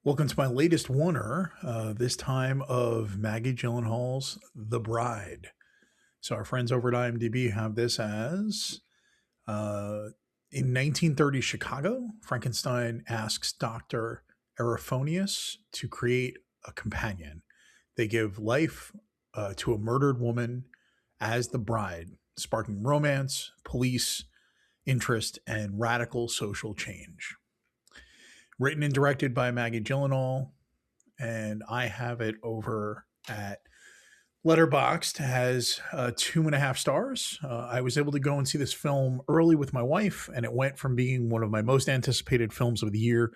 Welcome to my latest oneer, this time of Maggie Gyllenhaal's The Bride. So, our friends over at IMDb have this as uh, in 1930 Chicago, Frankenstein asks Dr. Eriphonius to create a companion. They give life to a murdered woman as the bride, sparking romance, police interest, and radical social change. Written and directed by Maggie Gyllenhaal, and I have it over at Letterboxd has 2.5 stars. I was able to go and see this film early with my wife, and it went from being one of my most anticipated films of the year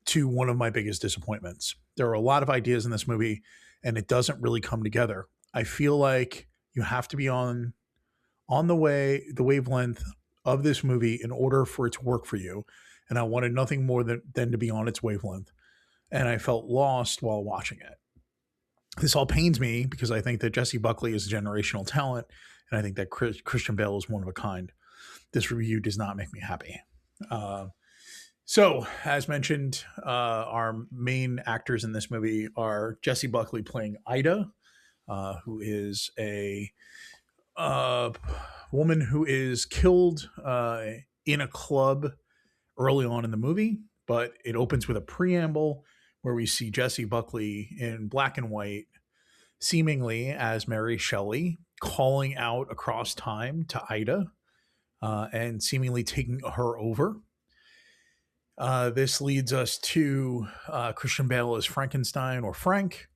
to one of my biggest disappointments. There are a lot of ideas in this movie, and it doesn't really come together. I feel like you have to be on the wavelength of this movie in order for it to work for you. And I wanted nothing more than to be on its wavelength. And I felt lost while watching it. This all pains me because I think that Jesse Buckley is a generational talent, and I think that Christian Bale is one of a kind. This review does not make me happy. So, as mentioned, our main actors in this movie are Jesse Buckley playing Ida, who is a woman who is killed in a club early on in the movie, but it opens with a preamble where we see Jesse Buckley in black and white, seemingly as Mary Shelley, calling out across time to Ida and seemingly taking her over. This leads us to Christian Bale as Frankenstein or Frank,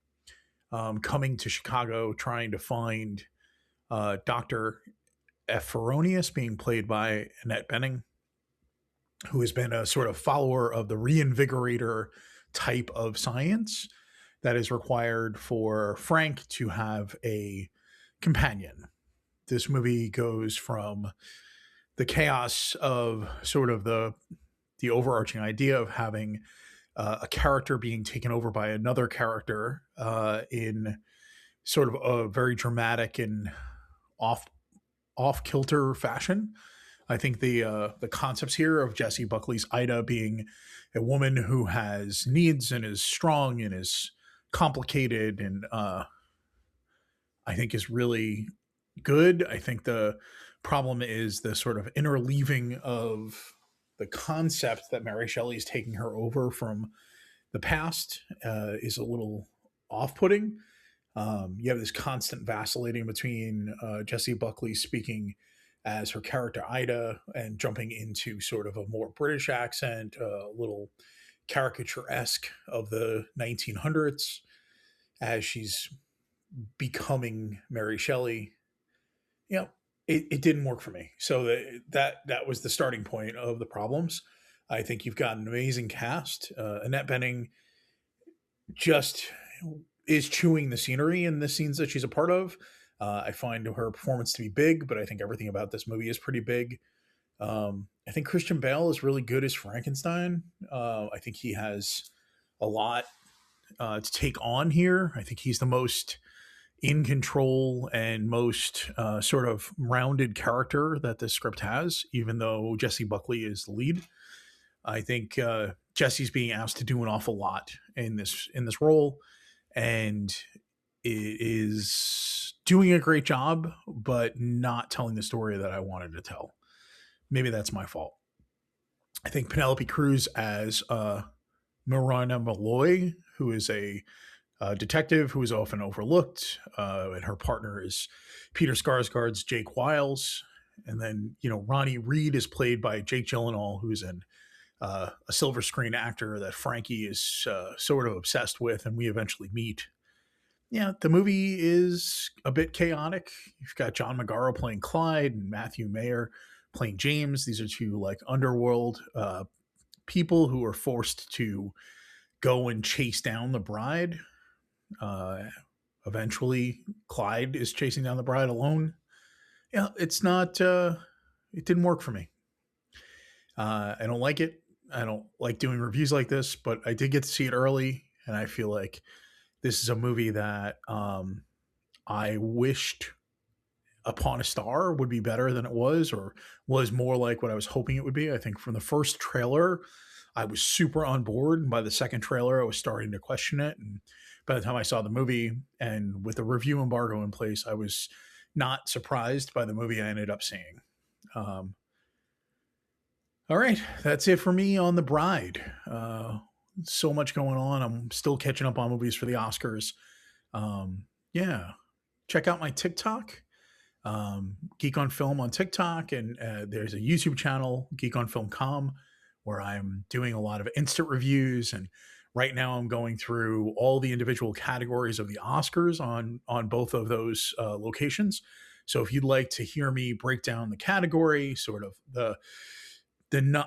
coming to Chicago trying to find Dr. Ephoronius, being played by Annette Bening, who has been a sort of follower of the reinvigorator type of science that is required for Frank to have a companion. This movie goes from the chaos of sort of the overarching idea of having a character being taken over by another character in sort of a very dramatic and off kilter fashion. I think the concepts here of Jesse Buckley's Ida being a woman who has needs and is strong and is complicated and I think is really good. I think the problem is the sort of interleaving of the concept that Mary Shelley is taking her over from the past is a little off-putting. You have this constant vacillating between Jesse Buckley speaking as her character Ida and jumping into sort of a more British accent, a little caricature-esque of the 1900s as she's becoming Mary Shelley. You know, it didn't work for me. So that was the starting point of the problems. I think you've got an amazing cast. Annette Bening just is chewing the scenery in the scenes that she's a part of. I find her performance to be big, but I think everything about this movie is pretty big. I think Christian Bale is really good as Frankenstein. I think he has a lot to take on here. I think he's the most in control and most sort of rounded character that this script has, even though Jesse Buckley is the lead. I think Jesse's being asked to do an awful lot in this role, and it is doing a great job, but not telling the story that I wanted to tell. Maybe that's my fault. I think Penelope Cruz as Marina Malloy, who is a detective who is often overlooked, and her partner is Peter Skarsgård's Jake Wiles. And then, Ronnie Reed is played by Jake Gyllenhaal, who's a silver screen actor that Frankie is sort of obsessed with, and we eventually meet. Yeah, the movie is a bit chaotic. You've got John Magaro playing Clyde and Matthew Mayer playing James. These are two like underworld people who are forced to go and chase down the bride. Eventually, Clyde is chasing down the bride alone. Yeah, it's not. It didn't work for me. I don't like it. I don't like doing reviews like this, but I did get to see it early, and I feel like this is a movie that I wished Upon a Star would be better than it was, or was more like what I was hoping it would be. I think from the first trailer, I was super on board. And by the second trailer, I was starting to question it. And by the time I saw the movie and with the review embargo in place, I was not surprised by the movie I ended up seeing. Um, all right, that's it for me on The Bride. So much going on. I'm still catching up on movies for the Oscars. Yeah, check out my TikTok, Geek on Film on TikTok, and there's a YouTube channel, Geek on Film.com, where I'm doing a lot of instant reviews. And right now, I'm going through all the individual categories of the Oscars on both of those locations. So if you'd like to hear me break down the category, sort of the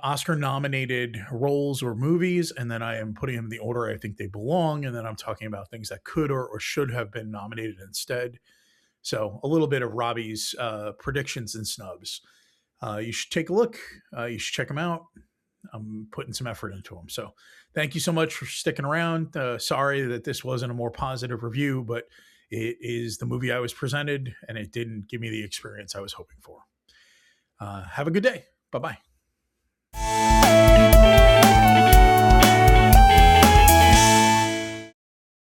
Oscar nominated roles or movies, and then I am putting them in the order I think they belong, and then I'm talking about things that could or should have been nominated instead. So a little bit of Robbie's predictions and snubs. You should take a look. You should check them out. I'm putting some effort into them. So thank you so much for sticking around. Sorry that this wasn't a more positive review, but it is the movie I was presented, and it didn't give me the experience I was hoping for. Have a good day. Bye-bye.